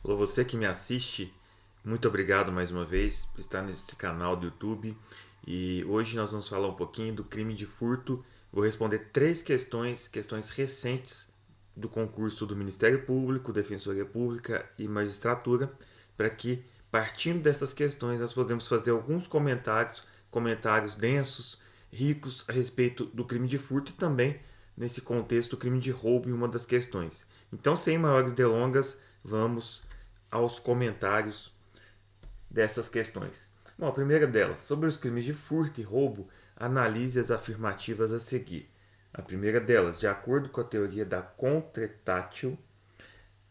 Alô, você que me assiste, muito obrigado mais uma vez por estar nesse canal do YouTube. E hoje nós vamos falar um pouquinho do crime de furto. Vou responder três questões recentes do concurso do Ministério Público, Defensoria Pública e Magistratura, para que, partindo dessas questões, nós podemos fazer alguns comentários densos, ricos a respeito do crime de furto e também, nesse contexto, o crime de roubo em uma das questões. Então, sem maiores delongas, vamos aos comentários dessas questões. Bom, a primeira delas, sobre os crimes de furto e roubo, analise as afirmativas a seguir. A primeira delas, de acordo com a teoria da contretátil,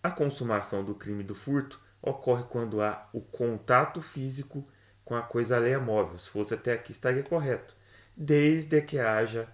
a consumação do crime do furto ocorre quando há o contato físico com a coisa alheia móvel. Se fosse até aqui, estaria correto. Desde que haja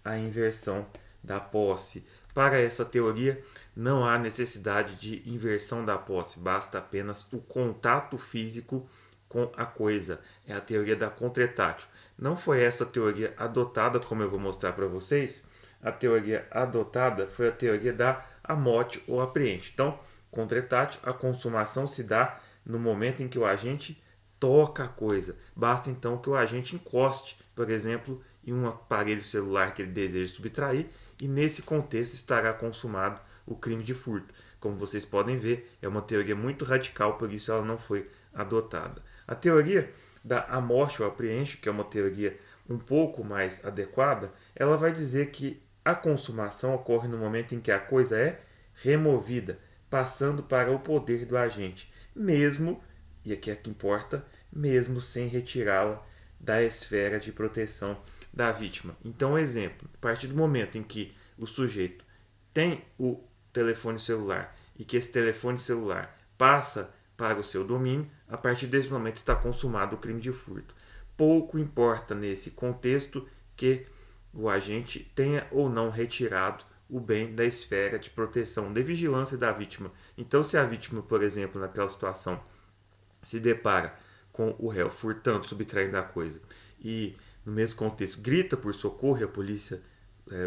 a inversão da posse. Para essa teoria, não há necessidade de inversão da posse, basta apenas o contato físico com a coisa. É a teoria da contretátil. Não foi essa teoria adotada, como eu vou mostrar para vocês. A teoria adotada foi a teoria da amote ou apreende. Então, contretátil, a consumação se dá no momento em que o agente toca a coisa. Basta então que o agente encoste, por exemplo, em um aparelho celular que ele deseja subtrair, e nesse contexto estará consumado o crime de furto. Como vocês podem ver, é uma teoria muito radical, por isso ela não foi adotada. A teoria da amostra ou apreensio, que é uma teoria um pouco mais adequada, ela vai dizer que a consumação ocorre no momento em que a coisa é removida, passando para o poder do agente, mesmo, e aqui é que importa, mesmo sem retirá-la da esfera de proteção da vítima. Então, exemplo, a partir do momento em que o sujeito tem o telefone celular e que esse telefone celular passa para o seu domínio, a partir desse momento está consumado o crime de furto. Pouco importa nesse contexto que o agente tenha ou não retirado o bem da esfera de proteção, de vigilância da vítima. Então, se a vítima, por exemplo, naquela situação, se depara com o réu furtando, subtraindo a coisa, e no mesmo contexto grita por socorro e a polícia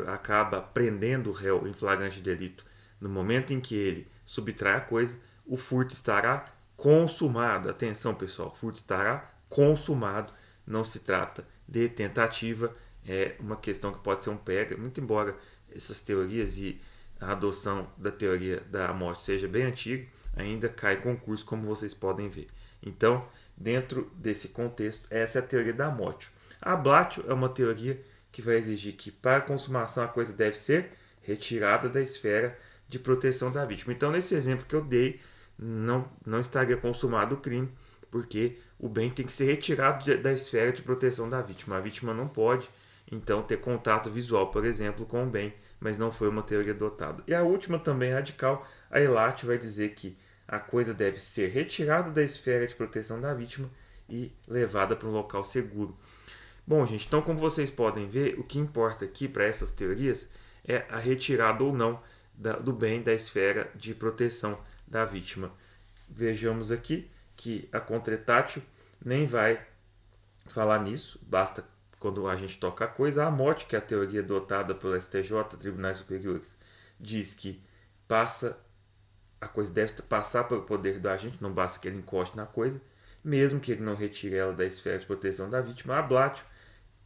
acaba prendendo o réu em flagrante delito no momento em que ele subtrai a coisa, o furto estará consumado. Atenção, pessoal, o furto estará consumado. Não se trata de tentativa, é uma questão que pode ser um pega, muito embora essas teorias e a adoção da teoria da morte seja bem antiga, ainda cai em concurso, como vocês podem ver. Então, dentro desse contexto, essa é a teoria da morte. A ablatio é uma teoria que vai exigir que, para a consumação, a coisa deve ser retirada da esfera de proteção da vítima. Então, nesse exemplo que eu dei, não estaria consumado o crime, porque o bem tem que ser retirado da esfera de proteção da vítima. A vítima não pode, então, ter contato visual, por exemplo, com o bem, mas não foi uma teoria adotada. E a última também radical, a Elatio vai dizer que a coisa deve ser retirada da esfera de proteção da vítima e levada para um local seguro. Bom, gente, então como vocês podem ver, o que importa aqui para essas teorias é a retirada ou não do bem da esfera de proteção da vítima. Vejamos aqui que a contretátil nem vai falar nisso, basta quando a gente toca a coisa. A morte, que é a teoria adotada pelo STJ, Tribunais Superiores, diz que a coisa deve passar pelo poder do agente, não basta que ele encoste na coisa, mesmo que ele não retire ela da esfera de proteção da vítima. A ablatio,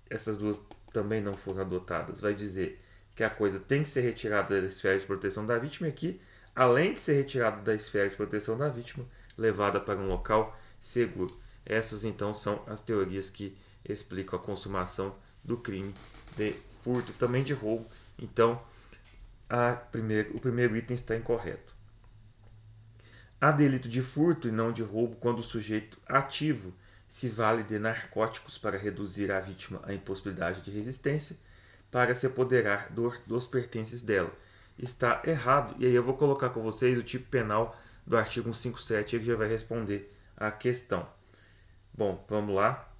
essas duas também não foram adotadas, vai dizer que a coisa tem que ser retirada da esfera de proteção da vítima e que, além de ser retirada da esfera de proteção da vítima, levada para um local seguro. Essas então são as teorias que explicam a consumação do crime de furto, também de roubo. Então, o primeiro item está incorreto. Há delito de furto e não de roubo quando o sujeito ativo se vale de narcóticos para reduzir a vítima à impossibilidade de resistência, para se apoderar dos pertences dela. Está errado, e aí eu vou colocar com vocês o tipo penal do artigo 157, ele já vai responder a questão. Bom, vamos lá.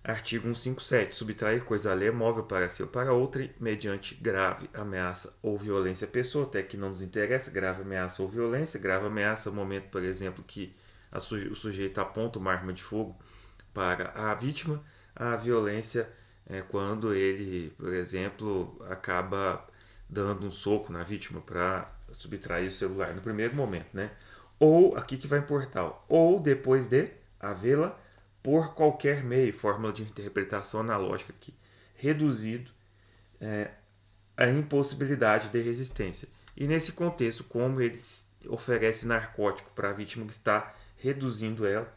Artigo 157. Subtrair coisa alheia móvel para si ou para outra mediante grave ameaça ou violência à pessoa, até que não nos interessa, grave ameaça ou violência. Grave ameaça é o momento, por exemplo, que o sujeito aponta uma arma de fogo para a vítima. A violência é quando ele, por exemplo, acaba dando um soco na vítima para subtrair o celular no primeiro momento, né? Ou, aqui que vai importar, ou depois de havê-la por qualquer meio, fórmula de interpretação analógica aqui, reduzido a impossibilidade de resistência. E nesse contexto, como ele oferece narcótico para a vítima que está reduzindo ela,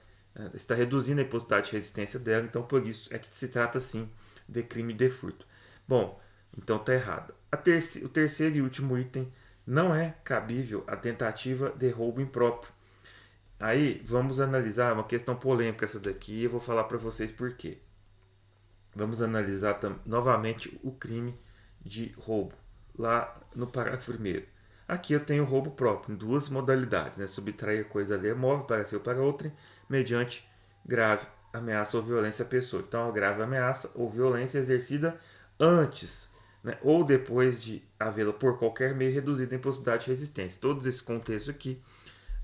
está reduzindo a impossibilidade de resistência dela, então por isso é que se trata sim de crime de furto. Bom, então está errado. O terceiro e último item, não é cabível a tentativa de roubo impróprio. Aí vamos analisar uma questão polêmica essa daqui e eu vou falar para vocês por quê. Vamos analisar novamente o crime de roubo, lá no parágrafo 1º. Aqui eu tenho roubo próprio, em duas modalidades, né? Subtrair coisa alheia móvel para si ou para outrem, mediante grave ameaça ou violência à pessoa. Então, a grave ameaça ou violência exercida antes, né? Ou depois de havê-la por qualquer meio reduzida em possibilidade de resistência. Todos esses contextos aqui,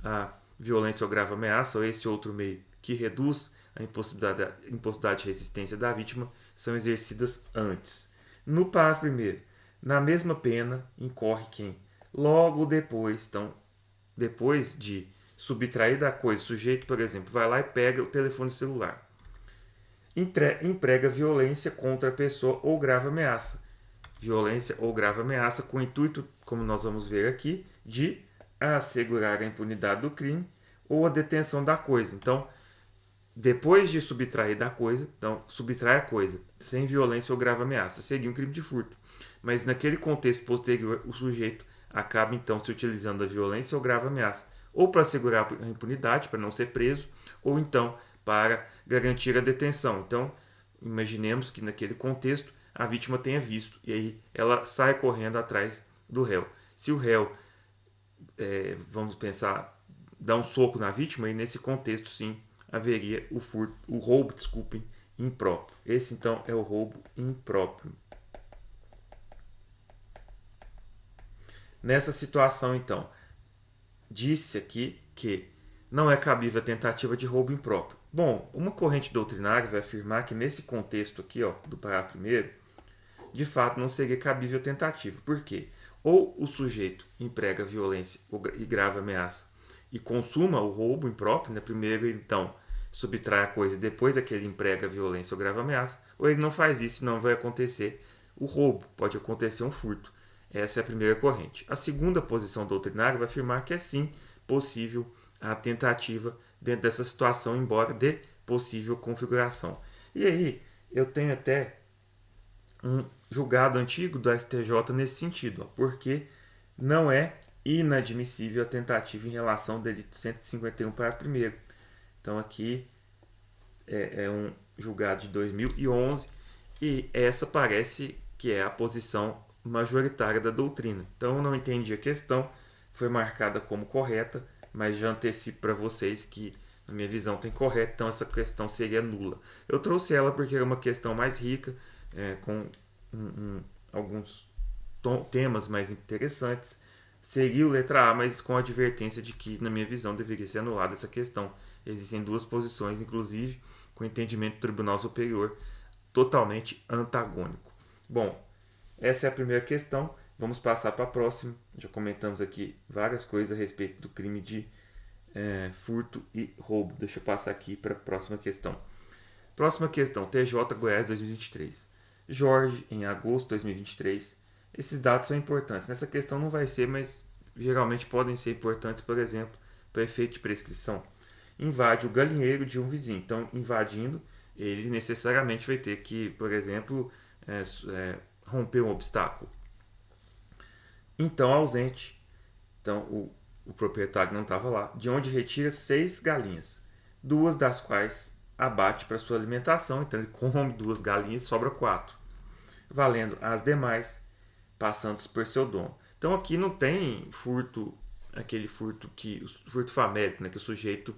a violência ou grave ameaça ou esse outro meio que reduz a impossibilidade de resistência da vítima são exercidas antes. No parágrafo 1º, na mesma pena incorre quem? Logo depois, então, depois de subtrair da coisa, o sujeito, por exemplo, vai lá e pega o telefone celular. Emprega violência contra a pessoa ou grave ameaça. Violência ou grave ameaça com o intuito, como nós vamos ver aqui, de assegurar a impunidade do crime ou a detenção da coisa. Então, depois de subtrair da coisa, então subtrai a coisa sem violência ou grave ameaça, seria um crime de furto. Mas naquele contexto posterior, o sujeito acaba então se utilizando da violência ou grave ameaça, ou para assegurar a impunidade, para não ser preso, ou então para garantir a detenção. Então, imaginemos que naquele contexto a vítima tenha visto e aí ela sai correndo atrás do réu. Se o réu, vamos pensar, dá um soco na vítima, e nesse contexto sim haveria o roubo, impróprio. Esse então é o roubo impróprio. Nessa situação, então, disse aqui que não é cabível a tentativa de roubo impróprio. Bom, uma corrente doutrinária vai afirmar que nesse contexto aqui, ó, do parágrafo 1º, de fato não seria cabível a tentativa. Por quê? Ou o sujeito emprega violência e grave ameaça e consuma o roubo impróprio, né? Primeiro, então, subtrai a coisa e depois é que ele emprega violência ou grave ameaça, ou ele não faz isso, não vai acontecer o roubo, pode acontecer um furto. Essa é a primeira corrente. A segunda posição doutrinária vai afirmar que é sim possível a tentativa dentro dessa situação, embora de possível configuração. E aí, eu tenho até um julgado antigo do STJ nesse sentido, ó, porque não é inadmissível a tentativa em relação ao delito 151, parágrafo 1º. Então, aqui é um julgado de 2011 e essa parece que é a posição majoritária da doutrina. Então, eu não entendi a questão, foi marcada como correta, mas já antecipo para vocês que, na minha visão, tem correto, então essa questão seria nula. Eu trouxe ela porque é uma questão mais rica, com alguns temas mais interessantes. Seguiu letra A, mas com a advertência de que, na minha visão, deveria ser anulada essa questão. Existem duas posições, inclusive, com entendimento do Tribunal Superior totalmente antagônico. Bom, essa é a primeira questão. Vamos passar para a próxima. Já comentamos aqui várias coisas a respeito do crime de furto e roubo. Deixa eu passar aqui para a próxima questão. Próxima questão, TJ Goiás 2023. Jorge, em agosto de 2023. Esses dados são importantes. Nessa questão não vai ser, mas geralmente podem ser importantes, por exemplo, para efeito de prescrição. Invade o galinheiro de um vizinho. Então, invadindo, ele necessariamente vai ter que, por exemplo, romper um obstáculo. Então, ausente. Então, o proprietário não estava lá. De onde retira 6 galinhas. 2 das quais abate para sua alimentação. Então, ele come 2 galinhas e sobra 4. Valendo as demais, passando por seu dono. Então, aqui não tem furto, aquele furto famélico, né, que o sujeito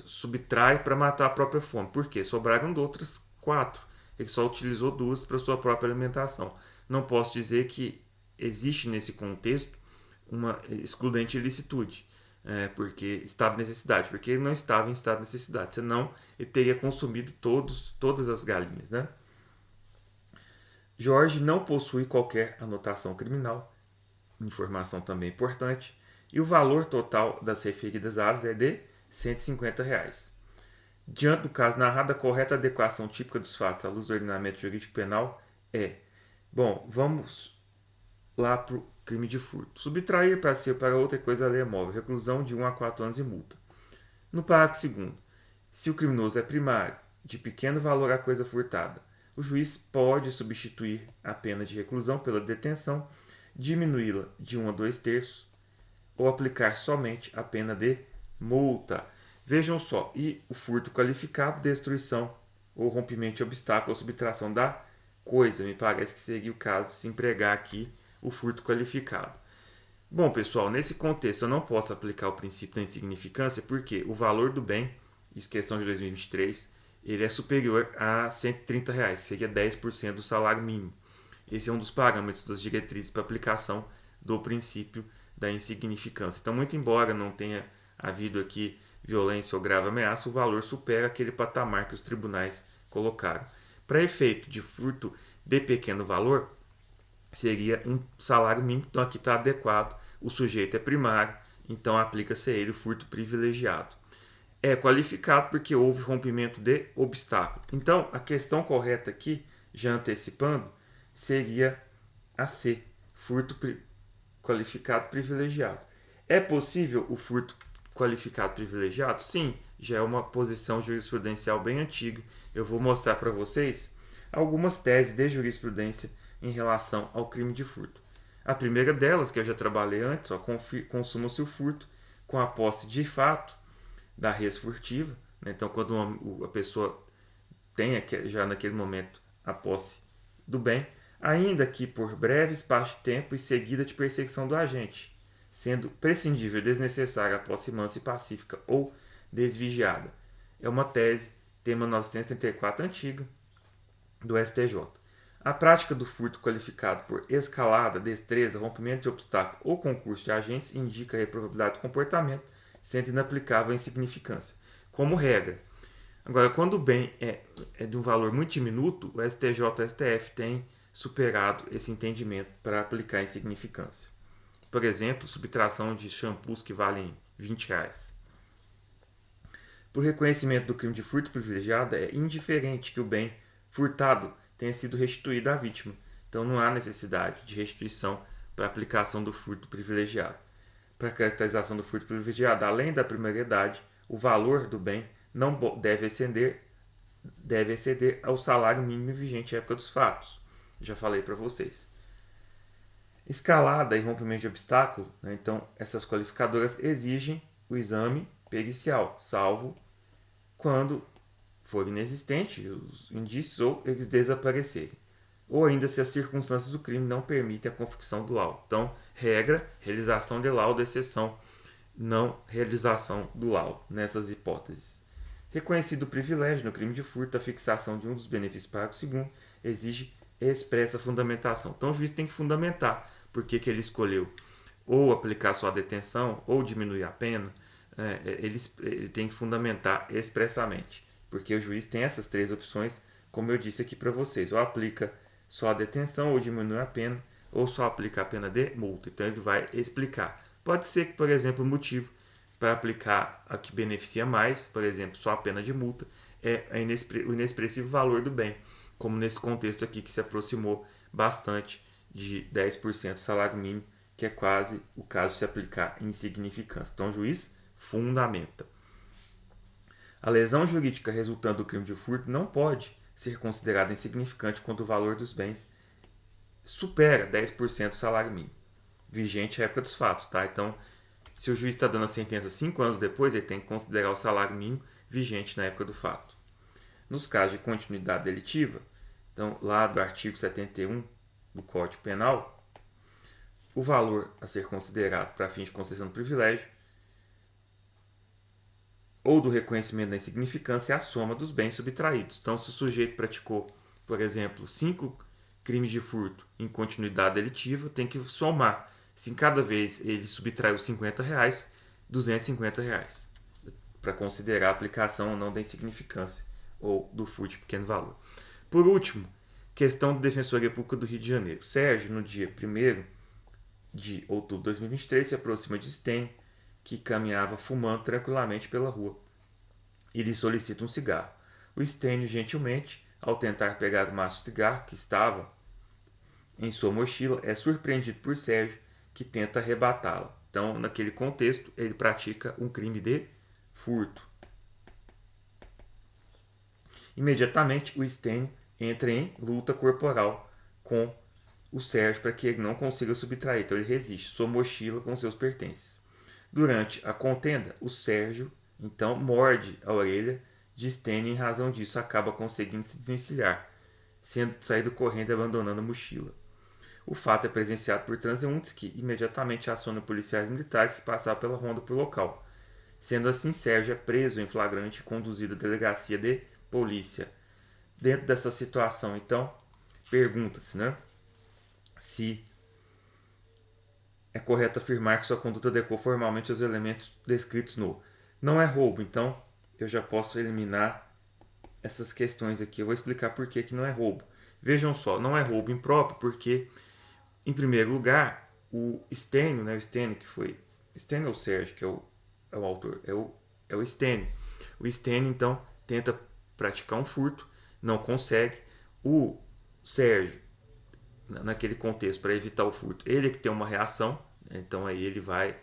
subtrai para matar a própria fome. Por quê? Sobraram outras 4. Ele só utilizou 2 para sua própria alimentação. Não posso dizer que existe nesse contexto uma excludente ilicitude, porque estado de necessidade, porque ele não estava em estado de necessidade, senão ele teria consumido todas as galinhas, né? Jorge não possui qualquer anotação criminal, informação também importante, e o valor total das referidas aves é de R$ 150. Diante do caso narrado, a correta adequação típica dos fatos à luz do ordenamento jurídico penal é... Bom, vamos lá para o crime de furto. Subtrair para si ou para outra coisa a lei móvel, reclusão de 1 a 4 anos e multa. No parágrafo 2º, se o criminoso é primário, de pequeno valor a coisa furtada, o juiz pode substituir a pena de reclusão pela detenção, diminuí-la de 1 a 2/3 ou aplicar somente a pena de multa. Vejam só, e o furto qualificado, destruição ou rompimento de obstáculo ou subtração da coisa, me parece que seria o caso se empregar aqui o furto qualificado. Bom, pessoal, nesse contexto eu não posso aplicar o princípio da insignificância porque o valor do bem, isso questão de 2023, ele é superior a R$ 130, seria 10% do salário mínimo. Esse é um dos parâmetros das diretrizes para aplicação do princípio da insignificância. Então, muito embora não tenha havido aqui violência ou grave ameaça, o valor supera aquele patamar que os tribunais colocaram. Para efeito de furto de pequeno valor, seria um salário mínimo, então aqui está adequado, o sujeito é primário, então aplica-se a ele o furto privilegiado. É qualificado porque houve rompimento de obstáculo. Então, a questão correta aqui, já antecipando, seria a C, furto qualificado privilegiado. É possível o furto qualificado privilegiado? Sim, já é uma posição jurisprudencial bem antiga. Eu vou mostrar para vocês algumas teses de jurisprudência em relação ao crime de furto. A primeira delas, que eu já trabalhei antes, consuma-se o furto com a posse de fato da res furtiva. Né? Então, quando a pessoa tem já naquele momento a posse do bem, ainda que por breve espaço de tempo e seguida de perseguição do agente, sendo prescindível e desnecessária a posse mansa e pacífica ou desvigiada. É uma tese, tema 934 antiga, do STJ. A prática do furto qualificado por escalada, destreza, rompimento de obstáculo ou concurso de agentes indica a reprovabilidade do comportamento, sendo inaplicável a insignificância. Como regra. Agora, quando o bem é de um valor muito diminuto, o STJ e o STF têm superado esse entendimento para aplicar a insignificância. Por exemplo, subtração de shampoos que valem R$20. Por reconhecimento do crime de furto privilegiado, é indiferente que o bem furtado tenha sido restituído à vítima. Então não há necessidade de restituição para a aplicação do furto privilegiado. Para a caracterização do furto privilegiado, além da primariedade, o valor do bem não deve exceder ao salário mínimo vigente à época dos fatos. Já falei para vocês. Escalada e rompimento de obstáculo, né? Então essas qualificadoras exigem o exame pericial, salvo quando for inexistente os indícios ou eles desaparecerem. Ou ainda se as circunstâncias do crime não permitem a confecção do laudo. Então, regra, realização de laudo, exceção, não realização do laudo, nessas hipóteses. Reconhecido o privilégio no crime de furto, a fixação de um dos benefícios parágrafo 2º exige expressa fundamentação. Então, o juiz tem que fundamentar por que ele escolheu ou aplicar só a detenção ou diminuir a pena. Ele tem que fundamentar expressamente, porque o juiz tem essas três opções, como eu disse aqui para vocês, ou aplica só a detenção, ou diminui a pena, ou só aplica a pena de multa. Então ele vai explicar. Pode ser que, por exemplo, o motivo para aplicar a que beneficia mais, por exemplo, só a pena de multa, é o inexpressivo valor do bem, como nesse contexto aqui que se aproximou bastante de 10% do salário mínimo, que é quase o caso de se aplicar insignificância. Então o juiz fundamenta. A lesão jurídica resultante do crime de furto não pode ser considerada insignificante quando o valor dos bens supera 10% do salário mínimo, vigente à época dos fatos. Tá? Então, se o juiz está dando a sentença 5 anos depois, ele tem que considerar o salário mínimo vigente na época do fato. Nos casos de continuidade delitiva, então, lá do artigo 71 do Código Penal, o valor a ser considerado para fins de concessão do privilégio ou do reconhecimento da insignificância é a soma dos bens subtraídos. Então, se o sujeito praticou, por exemplo, 5 crimes de furto em continuidade delitiva, tem que somar. Se em cada vez ele subtraiu R$50, R$250, para considerar a aplicação ou não da insignificância ou do furto de pequeno valor. Por último, Questão da Defensoria Pública do Rio de Janeiro. Sérgio, no dia 1º de outubro de 2023, se aproxima de Stênio, que caminhava fumando tranquilamente pela rua. E lhe solicita um cigarro. O Stênio, gentilmente, ao tentar pegar o maço de cigarro que estava em sua mochila, é surpreendido por Sérgio, que tenta arrebatá-la. Então, naquele contexto, ele pratica um crime de furto. Imediatamente, o Stênio entra em luta corporal com o Sérgio para que ele não consiga subtrair. Então, ele resiste sua mochila com seus pertences. Durante a contenda, o Sérgio, então, morde a orelha de Stênio e, em razão disso, acaba conseguindo se desvencilhar, sendo saído correndo e abandonando a mochila. O fato é presenciado por transeuntes que imediatamente acionam policiais militares que passaram pela ronda por local. Sendo assim, Sérgio é preso em flagrante e conduzido à delegacia de polícia. Dentro dessa situação, então, pergunta-se, né, se é correto afirmar que sua conduta adequou formalmente aos elementos descritos no não é roubo. Então, eu já posso eliminar essas questões aqui. Eu vou explicar por que não é roubo. Vejam só, não é roubo impróprio porque, em primeiro lugar, o Stênio, né, o Stênio que foi... Stênio ou Sérgio, que é o autor? É o Stênio. O Stênio, então, tenta praticar um furto, não consegue. O Sérgio, naquele contexto, para evitar o furto, ele é que tem uma reação, né? Então aí ele vai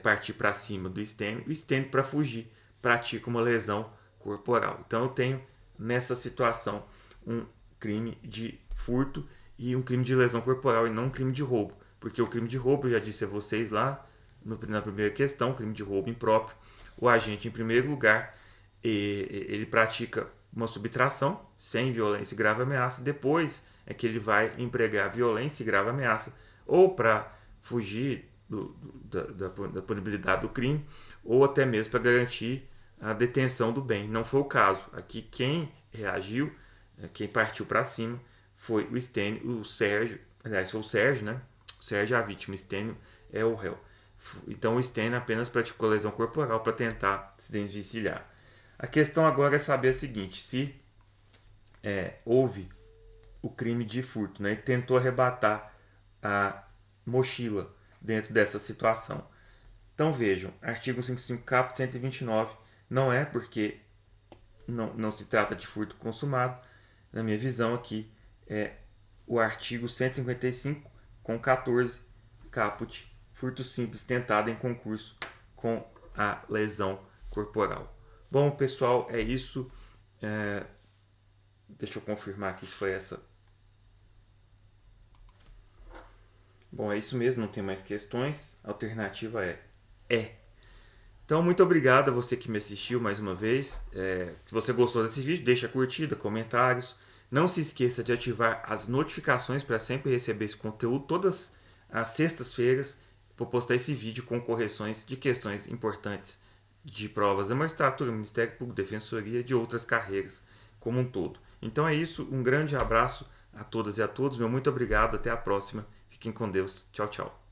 partir para cima do Stênio. O Stênio, para fugir, pratica uma lesão corporal. Então eu tenho, nessa situação, um crime de furto e um crime de lesão corporal e não um crime de roubo. Porque o crime de roubo, eu já disse a vocês lá na primeira questão, crime de roubo impróprio, o agente, em primeiro lugar, ele pratica uma subtração sem violência e grave ameaça, depois é que ele vai empregar violência e grave ameaça ou para fugir da punibilidade do crime ou até mesmo para garantir a detenção do bem. Não foi o caso. Aqui quem reagiu, quem partiu para cima foi o Stênio, o Sérgio, aliás foi o Sérgio, né? O Sérgio é a vítima, o Stênio é o réu. Então o Stênio apenas praticou lesão corporal para tentar se desvencilhar. A questão agora é saber a seguinte, se houve o crime de furto, né, e tentou arrebatar a mochila dentro dessa situação. Então vejam, artigo 55 caput 129 não é porque não se trata de furto consumado. Na minha visão aqui é o artigo 155 com 14 caput, furto simples tentado em concurso com a lesão corporal. Bom, pessoal, é isso. Deixa eu confirmar aqui se foi essa. Bom, é isso mesmo, não tem mais questões. A alternativa é. Então, muito obrigado a você que me assistiu mais uma vez. Se você gostou desse vídeo, deixa a curtida, comentários. Não se esqueça de ativar as notificações para sempre receber esse conteúdo. Todas as sextas-feiras vou postar esse vídeo com correções de questões importantes de provas da magistratura, Ministério Público, Defensoria e de outras carreiras como um todo. Então é isso, um grande abraço a todas e a todos. Meu muito obrigado, até a próxima. Fiquem com Deus. Tchau, tchau.